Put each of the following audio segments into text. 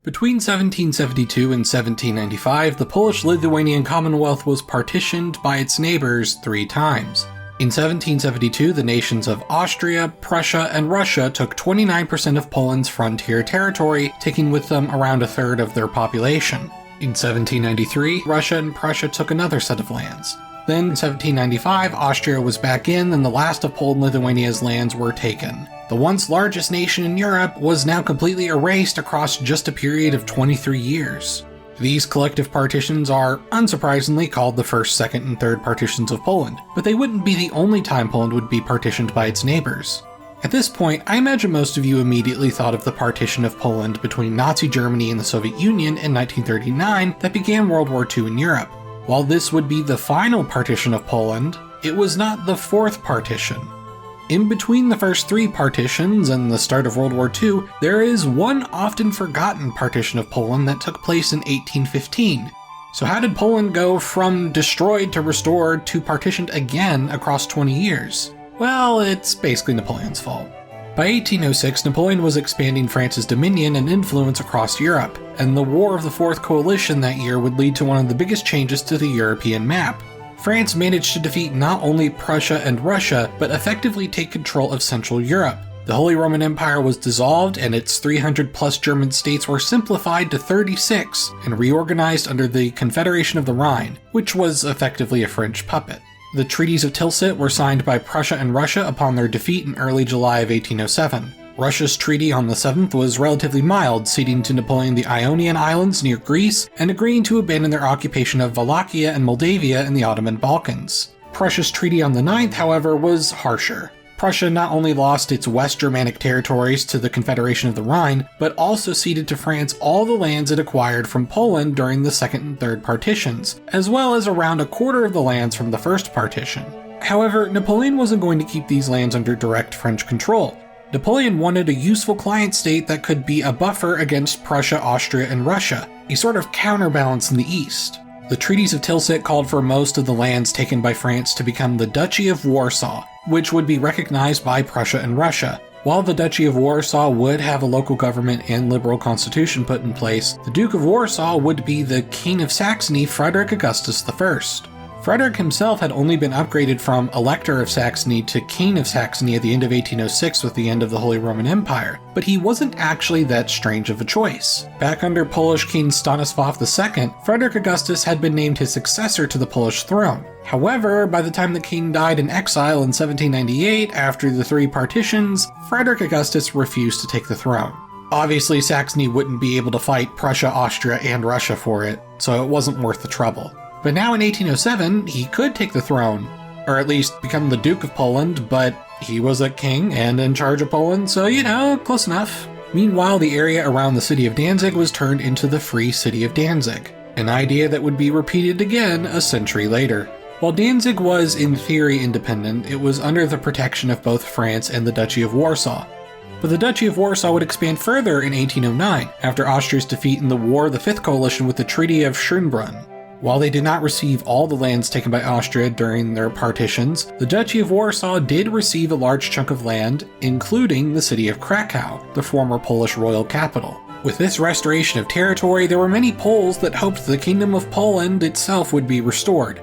Between 1772 and 1795, the Polish-Lithuanian Commonwealth was partitioned by its neighbors 3 times. In 1772, the nations of Austria, Prussia, and Russia took 29% of Poland's frontier territory, taking with them around a third of their population. In 1793, Russia and Prussia took another set of lands. Then, in 1795, Austria was back in and the last of Poland-Lithuania's lands were taken. The once largest nation in Europe was now completely erased across just a period of 23 years. These collective partitions are, unsurprisingly, called the first, second, and third partitions of Poland, but they wouldn't be the only time Poland would be partitioned by its neighbors. At this point, I imagine most of you immediately thought of the partition of Poland between Nazi Germany and the Soviet Union in 1939 that began World War II in Europe. While this would be the final partition of Poland, it was not the fourth partition. In between the first 3 partitions and the start of World War II, there is one often forgotten partition of Poland that took place in 1815. So how did Poland go from destroyed to restored to partitioned again across 20 years? Well, it's basically Napoleon's fault. By 1806, Napoleon was expanding France's dominion and influence across Europe, and the War of the Fourth Coalition that year would lead to one of the biggest changes to the European map. France managed to defeat not only Prussia and Russia, but effectively take control of Central Europe. The Holy Roman Empire was dissolved and its 300-plus German states were simplified to 36 and reorganized under the Confederation of the Rhine, which was effectively a French puppet. The treaties of Tilsit were signed by Prussia and Russia upon their defeat in early July of 1807. Russia's treaty on the 7th was relatively mild, ceding to Napoleon the Ionian Islands near Greece and agreeing to abandon their occupation of Wallachia and Moldavia in the Ottoman Balkans. Prussia's treaty on the 9th, however, was harsher. Prussia not only lost its West Germanic territories to the Confederation of the Rhine, but also ceded to France all the lands it acquired from Poland during the second and third partitions, as well as around a quarter of the lands from the first partition. However, Napoleon wasn't going to keep these lands under direct French control. Napoleon wanted a useful client state that could be a buffer against Prussia, Austria, and Russia, a sort of counterbalance in the east. The treaties of Tilsit called for most of the lands taken by France to become the Duchy of Warsaw, which would be recognized by Prussia and Russia. While the Duchy of Warsaw would have a local government and liberal constitution put in place, the Duke of Warsaw would be the King of Saxony, Frederick Augustus I. Frederick himself had only been upgraded from Elector of Saxony to King of Saxony at the end of 1806 with the end of the Holy Roman Empire, but he wasn't actually that strange of a choice. Back under Polish King Stanisław II, Frederick Augustus had been named his successor to the Polish throne. However, by the time the king died in exile in 1798 after the 3 partitions, Frederick Augustus refused to take the throne. Obviously, Saxony wouldn't be able to fight Prussia, Austria, and Russia for it, so it wasn't worth the trouble. But now in 1807, he could take the throne, or at least become the Duke of Poland, but he was a king and in charge of Poland, so close enough. Meanwhile, the area around the city of Danzig was turned into the Free City of Danzig, an idea that would be repeated again a century later. While Danzig was in theory independent, it was under the protection of both France and the Duchy of Warsaw. But the Duchy of Warsaw would expand further in 1809, after Austria's defeat in the War of the Fifth Coalition with the Treaty of Schönbrunn. While they did not receive all the lands taken by Austria during their partitions, the Duchy of Warsaw did receive a large chunk of land, including the city of Krakow, the former Polish royal capital. With this restoration of territory, there were many Poles that hoped the Kingdom of Poland itself would be restored.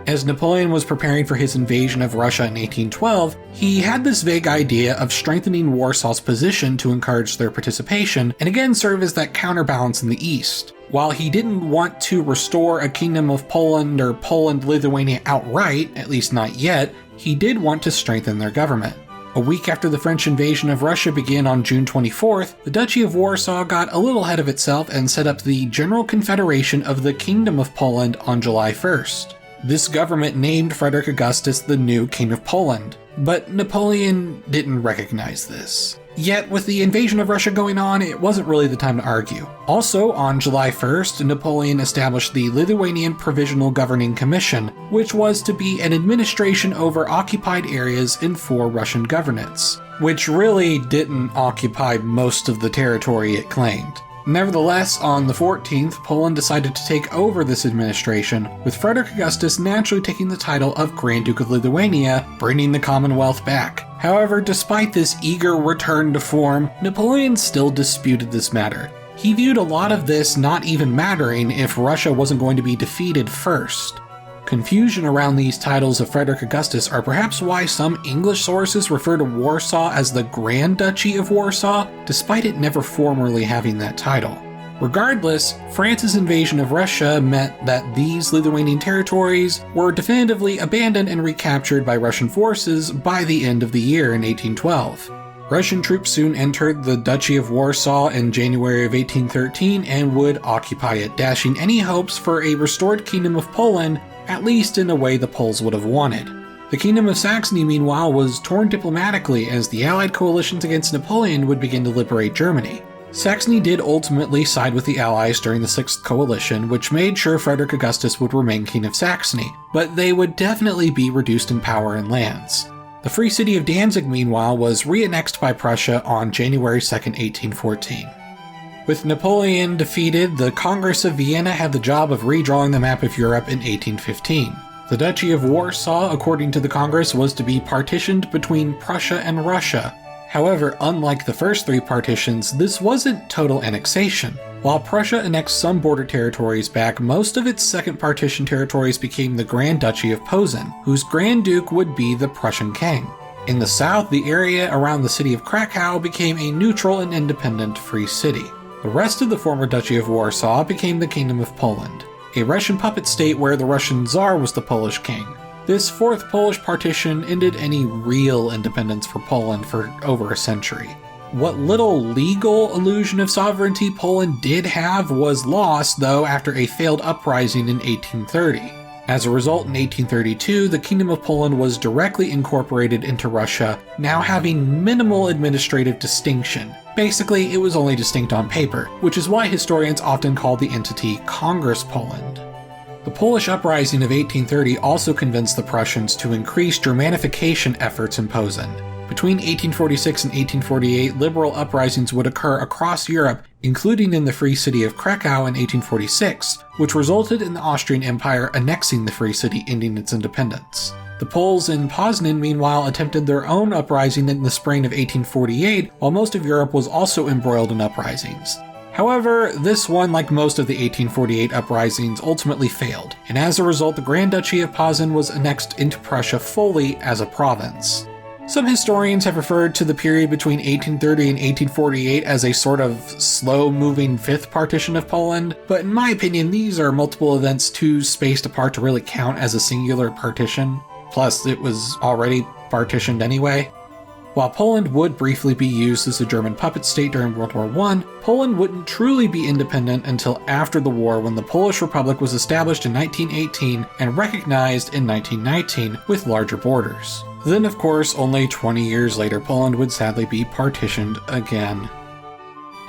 As Napoleon was preparing for his invasion of Russia in 1812, he had this vague idea of strengthening Warsaw's position to encourage their participation and again serve as that counterbalance in the east. While he didn't want to restore a Kingdom of Poland or Poland-Lithuania outright, at least not yet, he did want to strengthen their government. A week after the French invasion of Russia began on June 24th, the Duchy of Warsaw got a little ahead of itself and set up the General Confederation of the Kingdom of Poland on July 1st. This government named Frederick Augustus the new King of Poland, but Napoleon didn't recognize this. Yet, with the invasion of Russia going on, it wasn't really the time to argue. Also, on July 1st, Napoleon established the Lithuanian Provisional Governing Commission, which was to be an administration over occupied areas in 4 Russian governorates, which really didn't occupy most of the territory it claimed. Nevertheless, on the 14th, Poland decided to take over this administration, with Frederick Augustus naturally taking the title of Grand Duke of Lithuania, bringing the Commonwealth back. However, despite this eager return to form, Napoleon still disputed this matter. He he viewed a lot of this not even mattering if Russia wasn't going to be defeated first. Confusion around these titles of Frederick Augustus are perhaps why some English sources refer to Warsaw as the Grand Duchy of Warsaw, despite it never formally having that title. Regardless, France's invasion of Russia meant that these Lithuanian territories were definitively abandoned and recaptured by Russian forces by the end of the year in 1812. Russian troops soon entered the Duchy of Warsaw in January of 1813 and would occupy it, dashing any hopes for a restored Kingdom of Poland, at least in a way the Poles would have wanted. The Kingdom of Saxony, meanwhile, was torn diplomatically as the Allied coalitions against Napoleon would begin to liberate Germany. Saxony did ultimately side with the Allies during the Sixth Coalition, which made sure Frederick Augustus would remain King of Saxony, but they would definitely be reduced in power and lands. The Free City of Danzig, meanwhile, was re-annexed by Prussia on January 2, 1814. With Napoleon defeated, the Congress of Vienna had the job of redrawing the map of Europe in 1815. The Duchy of Warsaw, according to the Congress, was to be partitioned between Prussia and Russia. However, unlike the first three partitions, this wasn't total annexation. While Prussia annexed some border territories back, most of its second partition territories became the Grand Duchy of Posen, whose Grand Duke would be the Prussian king. In the south, the area around the city of Krakow became a neutral and independent free city. The rest of the former Duchy of Warsaw became the Kingdom of Poland, a Russian puppet state where the Russian Tsar was the Polish king. This fourth Polish partition ended any real independence for Poland for over a century. What little legal illusion of sovereignty Poland did have was lost, though, after a failed uprising in 1830. As a result, in 1832, the Kingdom of Poland was directly incorporated into Russia, now having minimal administrative distinction. Basically, it was only distinct on paper, which is why historians often call the entity Congress Poland. The Polish uprising of 1830 also convinced the Prussians to increase Germanification efforts in Posen. Between 1846 and 1848, liberal uprisings would occur across Europe, including in the Free City of Krakow in 1846, which resulted in the Austrian Empire annexing the Free City, ending its independence. The Poles in Poznan, meanwhile, attempted their own uprising in the spring of 1848, while most of Europe was also embroiled in uprisings. However, this one, like most of the 1848 uprisings, ultimately failed, and as a result the Grand Duchy of Posen was annexed into Prussia fully as a province. Some historians have referred to the period between 1830 and 1848 as a sort of slow-moving fifth partition of Poland, but in my opinion these are multiple events too spaced apart to really count as a singular partition. Plus, it was already partitioned anyway. While Poland would briefly be used as a German puppet state during World War I, Poland wouldn't truly be independent until after the war, when the Polish Republic was established in 1918 and recognized in 1919 with larger borders. Then, of course, only 20 years later, Poland would sadly be partitioned again.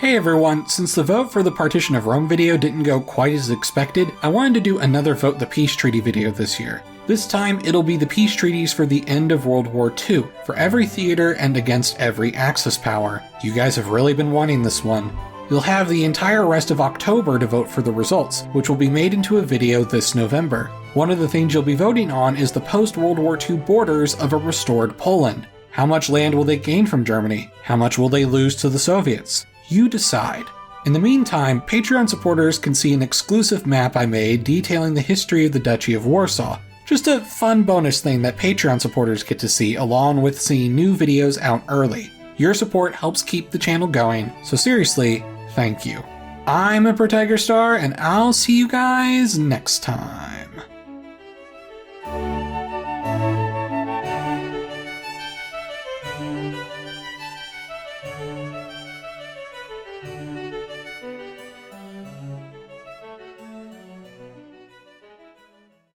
Hey everyone, since the vote for the Partition of Rome video didn't go quite as expected, I wanted to do another Vote the Peace Treaty video this year. This time, it'll be the peace treaties for the end of World War II, for every theater and against every Axis power. You guys have really been wanting this one. You'll have the entire rest of October to vote for the results, which will be made into a video this November. One of the things you'll be voting on is the post-World War II borders of a restored Poland. How much land will they gain from Germany? How much will they lose to the Soviets? You decide. In the meantime, Patreon supporters can see an exclusive map I made detailing the history of the Duchy of Warsaw. Just a fun bonus thing that Patreon supporters get to see, along with seeing new videos out early. Your support helps keep the channel going, so seriously, thank you. I'm Emperor Tiger Star, and I'll see you guys next time.